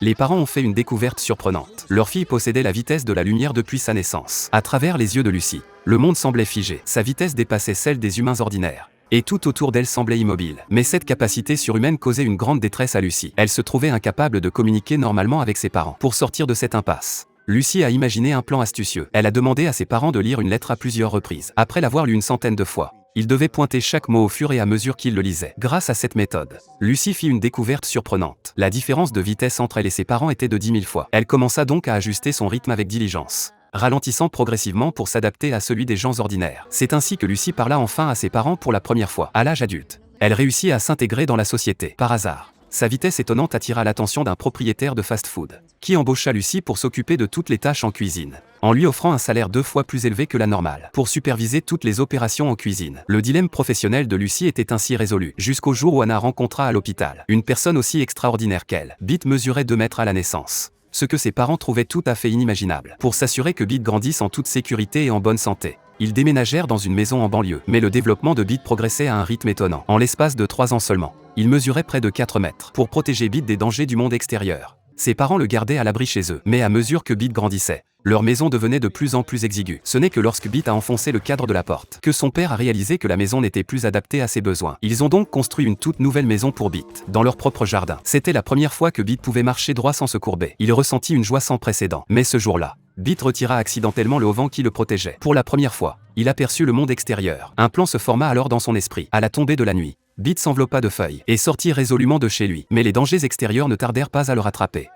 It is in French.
Les parents ont fait une découverte surprenante. Leur fille possédait la vitesse de la lumière depuis sa naissance. À travers les yeux de Lucie, le monde semblait figé. Sa vitesse dépassait celle des humains ordinaires. Et tout autour d'elle semblait immobile. Mais cette capacité surhumaine causait une grande détresse à Lucie. Elle se trouvait incapable de communiquer normalement avec ses parents. Pour sortir de cette impasse, Lucie a imaginé un plan astucieux. Elle a demandé à ses parents de lire une lettre à plusieurs reprises. Après l'avoir lue une centaine de fois, il devait pointer chaque mot au fur et à mesure qu'il le lisait. Grâce à cette méthode, Lucie fit une découverte surprenante. La différence de vitesse entre elle et ses parents était de 10 000 fois. Elle commença donc à ajuster son rythme avec diligence, ralentissant progressivement pour s'adapter à celui des gens ordinaires. C'est ainsi que Lucie parla enfin à ses parents pour la première fois. À l'âge adulte, elle réussit à s'intégrer dans la société. Par hasard, sa vitesse étonnante attira l'attention d'un propriétaire de fast-food, qui embaucha Lucie pour s'occuper de toutes les tâches en cuisine, en lui offrant un salaire 2 fois plus élevé que la normale, pour superviser toutes les opérations en cuisine. Le dilemme professionnel de Lucie était ainsi résolu, jusqu'au jour où Anna rencontra à l'hôpital une personne aussi extraordinaire qu'elle. Bit mesurait 2 mètres à la naissance, ce que ses parents trouvaient tout à fait inimaginable. Pour s'assurer que Bit grandisse en toute sécurité et en bonne santé, ils déménagèrent dans une maison en banlieue. Mais le développement de Bit progressait à un rythme étonnant. En l'espace de 3 ans seulement, il mesurait près de 4 mètres. Pour protéger Bit des dangers du monde extérieur, ses parents le gardaient à l'abri chez eux. Mais à mesure que Bit grandissait, leur maison devenait de plus en plus exiguë. Ce n'est que lorsque Bit a enfoncé le cadre de la porte que son père a réalisé que la maison n'était plus adaptée à ses besoins. Ils ont donc construit une toute nouvelle maison pour Bit, dans leur propre jardin. C'était la première fois que Bit pouvait marcher droit sans se courber. Il ressentit une joie sans précédent. Mais ce jour-là, Bit retira accidentellement le auvent qui le protégeait. Pour la première fois, il aperçut le monde extérieur. Un plan se forma alors dans son esprit. À la tombée de la nuit, Bit s'enveloppa de feuilles et sortit résolument de chez lui. Mais les dangers extérieurs ne tardèrent pas à le rattraper.